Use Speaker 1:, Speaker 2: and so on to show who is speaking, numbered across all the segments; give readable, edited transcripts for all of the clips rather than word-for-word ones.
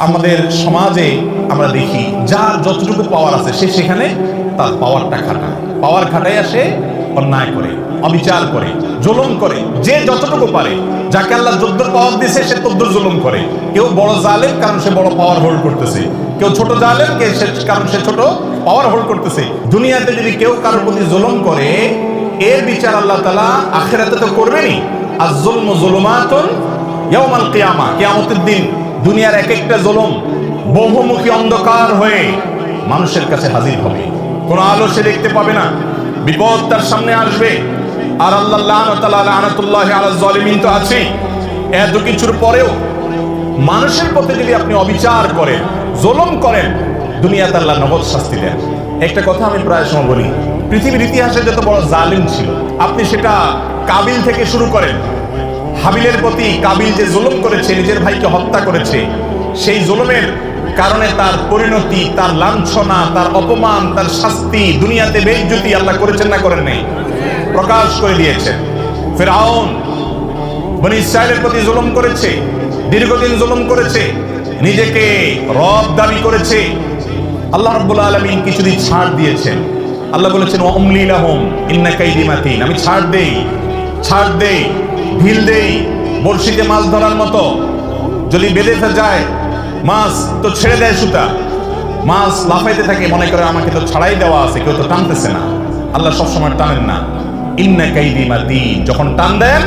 Speaker 1: আমাদের সমাজে আমরা দেখি যার যতটুকু পাওয়ার আছে সে সেখানে তার পাওয়ারটা খাটায়, পাওয়ার খাটায় আসে অন্যায় করে, অবিচার করে, জুলুম করে। যে যতটুকু পারে, যাকে আল্লাহ যদ্দুর পাওয়ার দিয়েছে সে তদ্দুর জুলুম করে। কেউ বড় জালেম কারণ সে বড় পাওয়ার হোল্ড করতেছে, কেউ ছোট জালেম কারণ সে ছোট পাওয়ার হোল্ড করতেছে। দুনিয়াতে যদি কেউ কারোর প্রতি জুলুম করে, এর বিচার আল্লাহ তাআলা আখিরাতে তো করবেনই। আয-যুলমু যুলুমাতুন ইয়াওমাল কিয়ামা, কিয়ামতের দিন দুনিয়ার এক একটা জুলুম বহুমুখী অন্ধকার হয়ে মানুষের কাছে হাজির হবে, কোনো আলো সে দেখতে পাবে না, বিপদ তার সামনে আসবে। আর আল্লাহ লানাতুল্লাহি আলা যালিমিন তো আছে। এত কিছুর পরেও মানুষের প্রতি যদি আপনি অবিচার করেন, জুলুম করেন, দুনিয়াতে আল্লাহ নগদ শাস্তি দেন। একটা কথা আমি প্রায় সময় বলি, পৃথিবীর ইতিহাসে যত বড় জালিম ছিল, আপনি সেটা কাবিল থেকে শুরু করেন। হাবিলের প্রতি কাবিল যে জুলুম করেছে, নিজের ভাইকে হত্যা করেছে, সেই জুলুমের কারণে তার পরিণতি, তার লাঞ্ছনা, তার অপমান, তার শাস্তি, দুনিয়াতে বেইজ্জতি আল্লাহ করেছেন না করেন নাই? প্রকাশ করে দিয়েছেন। ফিরআউন বনি ইসরাইলের প্রতি জুলুম করেছে, দীর্ঘদিন জুলুম করেছে, নিজেকে রব দাবি করেছে। আল্লাহ রাব্বুল আলামিন কিছুদিন ছাড় দিয়েছেন। আল্লাহ বলেছেন ওয়ামলি লাহুম ইন্না কাইদি মাতিন, আমি ছাড় দেই, ঢিল দেই, বড়শিতে মাছ ধরার মতো। যদি বেঁধে যায় মাছ তো ছেড়ে দেয় সুতা, মাছ লাফাইতে থাকে, মনে করে আমাকে তো ছাড়াই দেওয়া আছে, কেউ তো টানতেছে না। আল্লাহ সবসময় টানেন না। ইন্না কাইদি মাতিন, যখন টান দেন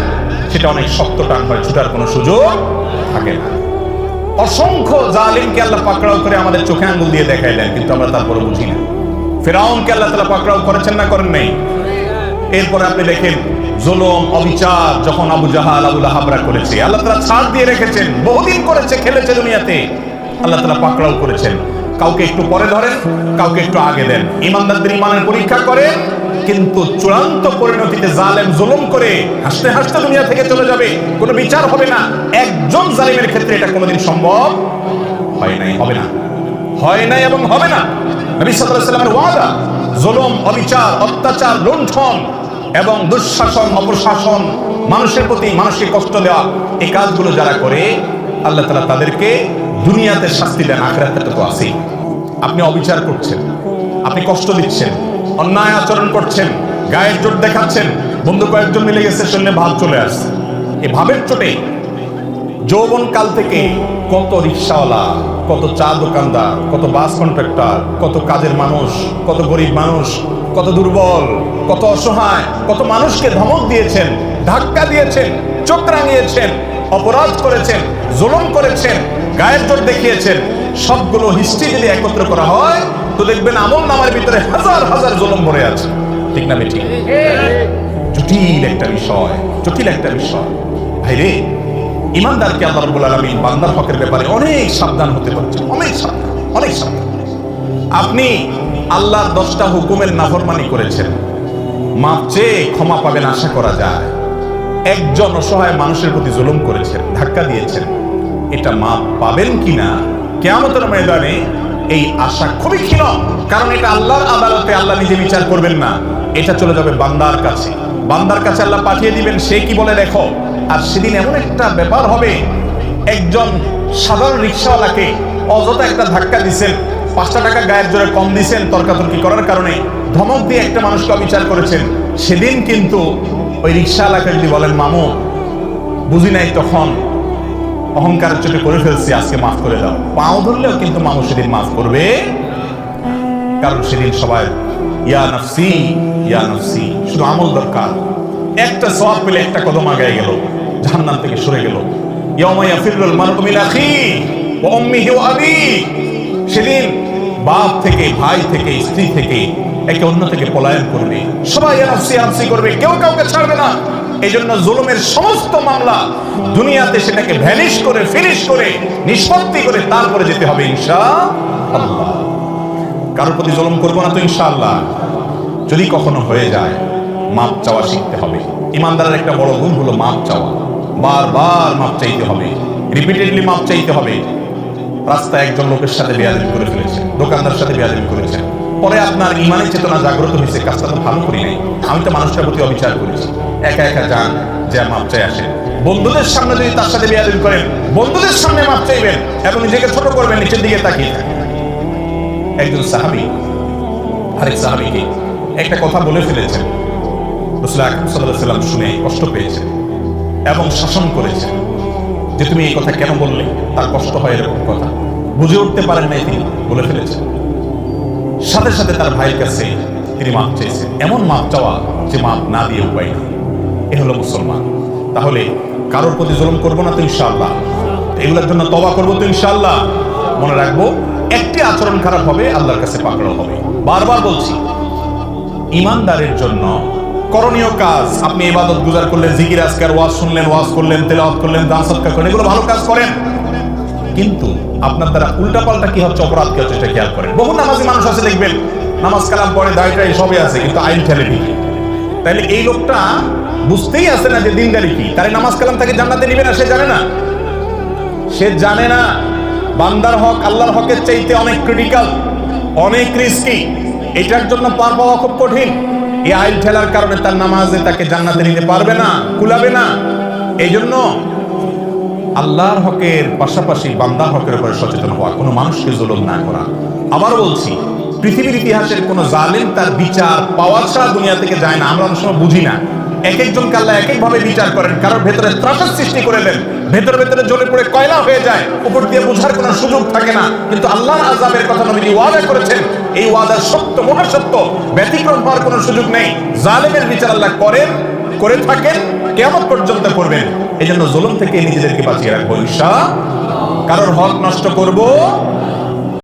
Speaker 1: সেটা অনেক শক্ত টান হয়, ছুটার কোনো সুযোগ থাকে না। অসংখ্য জালিমকে আল্লাহ পাকড়াও করে আমাদের চোখে আঙ্গুল দিয়ে দেখাইলেন, কিন্তু আমরা তারপরে বুঝি না। ফিরআউনকে আল্লাহ তাআলা পাকড়াও করেছেন না করেন নাই? এরপরে আপনি দেখেন জুলুম, অবিচার যখন আবু জাহাল, আবু লাহাবরা করেছে, আল্লাহ তাআলা ছাড় দিয়ে রেখেছেন। বহুদিন করেছে, খেলেছে দুনিয়াতে, আল্লাহ তাআলা পাকড়াও করেছেন। কাউকে একটু পরে ধরেন, কাউকে একটু আগে দেন। ইমানদারদের ইমানের পরীক্ষা করেন, কিন্তু চূড়ান্ত পরিণতিতে জালেম জুলুম করে হাসতে হাসতে দুনিয়া থেকে চলে যাবে, কোনো বিচার হবে না। একজন জালিমের ক্ষেত্রে এটা কোনোদিন সম্ভব হয় নাই, হবে না, হয় নাই এবং হবে না। নবী সাল্লাল্লাহু আলাইহি ওয়াসাল্লামের ওয়াদা, জুলুম, অবিচার, অত্যাচার, লুণ্ঠন এবং দুঃশাসন, অপশাসন, মানুষের প্রতি মানুষকে কষ্ট দেওয়া, এই কাজগুলো যারা করে আল্লাহ তাআলা তাদেরকে দুনিয়াতে শাস্তি দেন, আখিরাতে তো আছেই। আপনি অবিচার করছেন, আপনি কষ্ট দিচ্ছেন, অন্যায় আচরণ করছেন, গায়ের জোর দেখাচ্ছেন, বন্ধু কয়েকজন মিলে গেছে, শরীরে ভাব চলে আসছে। এই ভাবের চোটে যৌবন কাল থেকে কত রিকশাওয়ালা, কত চা দোকানদার, কত বাস কন্ট্রাক্টর, কত কাজের মানুষ, কত গরিব মানুষ, কত দুর্বল, কত অসহায়, কত মানুষকে ধমক দিয়েছেন, ধাক্কা দিয়েছেন, চোখ রাঙিয়েছেন, অপরাধ করেছেন, জুলুম করেছেন, গায়ের জোর দেখিয়েছেন। সবগুলো হিস্ট্রি যদি একত্র করা হয় তো দেখবেন আমল নামার ভিতরে হাজার হাজার জুলুম ভরে আছে। ঠিক না বেঠিক? জটিল একটা বিষয়, জটিল একটা বিষয়। ভাইরে, ইমানদারকে আল্লাহ রাব্বুল আলামিন বান্দার হকের ব্যাপারে অনেক সাবধান হতে বলেছেন, অনেক সাবধান, অনেক সাবধান। আপনি আল্লাহর 10টা হুকুমের নাফরমানি করেছেন, মাপ চেয়ে ক্ষমা পাবেন আশা করা যায়। একজন অসহায় মানুষের প্রতি জুলুম করেছেন, ধাক্কা দিয়েছেন, এটা মাপ পাবেন কিনা কিয়ামতের ময়দানে এই আশা খুবই ক্ষীণ। কারণ এটা আল্লাহর আদালতে, আল্লাহ নিজে বিচার করবেন না, এটা চলে যাবে বান্দার কাছে। বান্দার কাছে আল্লাহ পাঠিয়ে দিবেন, সে কি বলে দেখো। আর সেদিন এমন একটা ব্যাপার হবে, একজন সাধারণ রিকশাওয়ালাকে অযথা একটা ধাক্কা দিচ্ছেন, 5টা টাকা গায়ের জোরে কম দিচ্ছেন তর্কাতর্কি করার কারণে, ধমক দিয়ে একটা মানুষকে অবিচার করেছেন। সেদিন কিন্তু ওই রিকশাওয়ালাকে যদি বলেন মামু বুঝি নাই, তখন অহংকারের চোটে করে ফেলছি, আজকে মাফ করে দাও, পাও ধরলেও কিন্তু মামু সেদিন মাফ করবে। কারণ সেদিন সবাই ইয়া নফসি, ইয়া নফসি, শুধু আমল দরকার। একটা সওয়াব পেলে একটা কদম আগায় গেল, জাহান্নাম থেকে সরে গেল। ইয়াউমা ইয়াফিরুল মারউ মিন আখিহি ওয়া উম্মিহি ওয়া আবিহি, সেদিন বাপ থেকে, ভাই থেকে, স্ত্রী থেকে, একে অন্য থেকে পলায়ন করবে, সবাই ইয়া নফসি, ইয়া নফসি করবে, কেউ কাউকে ছাড়বে না। এই জন্য জুলুমের সমস্ত মামলা দুনিয়াতে সেটাকে ভ্যানিশ করে, ফিনিশ করে, নিষ্পত্তি করে তারপরে যেতে হবে ইনশাআল্লাহ। কারোর প্রতি জুলুম করবো না তো ইনশাআল্লাহ। যদি কখনো হয়ে যায়, মাপ চাওয়া শিখতে হবে। ইমানদারের একটা বড় গুণ হলো মাপ চাওয়া, বারবার মাপ চাইতে হবে, রিপিটেডলি মাপ চাইতে হবে। রাস্তায় একজন লোকের সাথে বেয়াদবি করে ফেলেছেন, দোকানদার সাথে বেয়াদবি করেছেন, পরে আপনার ইমানের চেতনা জাগ্রত হয়েছে, কাজটা তো ভালো করি নাই, আমি তো মানুষটার প্রতি অবিচার করেছি। একা একা যান, যা মাপ চাই আসেন, বন্ধুদের সামনে যদি তার সাথে বেয়াদবি করেন, বন্ধুদের সামনে মাপ চাইবেন এবং নিজেকে ছোট করবেন, নিচের দিকে তাকিয়ে থাকবেন। একজন সাহাবী আরেক সাহাবীকে একটা কথা বলে ফেলেছেন, রাসূল আকরাম সাল্লাল্লাহু আলাইহি ওয়াসাল্লাম শুনে কষ্ট পেয়েছেন এবং শাসন করেছেন যে তুমি এই কথা কেন বললে, তার কষ্ট হয় এরকম কথা বুঝে উঠতে পারেন নাই, তিনি বলে ফেলেছেন। সাথে সাথে তার ভাইয়ের কাছে তিনি মাপ চেয়েছেন, এমন মাপ চাওয়া যে মাপ না দিয়ে উপায় নেই। এ হলো মুসলমান। তাহলে কারোর প্রতি জুলুম করবো না তো ইনশাআল্লাহ, এগুলোর জন্য তওবা করবো তো ইনশাআল্লাহ। মনে রাখবো, একটি আচরণ খারাপ হবে আল্লাহর কাছে পাকড়াও হবে। বারবার বলছি, ইমানদারের জন্য করণীয় কাজ, আপনি ইবাদত গুজার করলেন, জিকির আজকার, ওয়াজ শুনলেন, ওয়াজ করলেন, তেলাওয়াত করলেন, দান সদকা করলেন, এগুলো ভালো কাজ করেন, কিন্তু আপনার দ্বারা উল্টাপাল্টা কি হচ্ছে, অপরাধ কি হচ্ছে, এটা খেয়াল করেন। বহু নামাজি মানুষ আছে দেখবেন, নামাজ কালাম পড়ে, দায়টা সবই আছে, কিন্তু আইন ঠেলে দিকে। তাইলে এই লোকটা বুঝতেই আছে না যে দিনদারি কি, তার নামাজ কালাম তাকে জান্নাতে নিবে না, সে জানে না। সে জানে না বান্দার হক আল্লাহর হকের চাইতে অনেক ক্রিটিক্যাল, অনেক রিস্কি, এটার জন্য পার পাওয়া খুব কঠিন। এই আইন ঠেলার কারণে তার নামাজে তাকে জান্নাতে নিতে পারবে না, কুলাবে না। এই জন্য আল্লাহর হকের পাশাপাশি বান্দার হকের উপরে সচেতন হওয়া, কোনো মানুষকে জুলুম না করা। আবার বলছি, পৃথিবীর ইতিহাসের কোন জালেম তার বিচার পাওয়া ছাড়া দুনিয়া থেকে যায় না। আমরা অনেক সময় বুঝি না, এক একজনকে আল্লাহ এক এক ভাবে বিচার করেন। কারোর ভেতরে ত্রাসের সৃষ্টি করে দেন, ভেতরে ভেতরে জ্বলে পড়ে কয়লা হয়ে যায়, উপর দিয়ে বোঝার কোনো সুযোগ থাকে না। কিন্তু আল্লাহর আযাবের কথা নবীজি ওয়াদা করেছেন, এই ওয়াদা সত্য, মহাসত্য, ব্যতিক্রম হওয়ার কোনো সুযোগ নেই। জালেমের বিচার আল্লাহ করেন, করে থাকেন, কিয়ামত পর্যন্ত করবেন। এই জন্য জুলুম থেকে নিজেদেরকে বাঁচিয়ে রাখবো ইনশাআল্লাহ। কারোর হক নষ্ট করব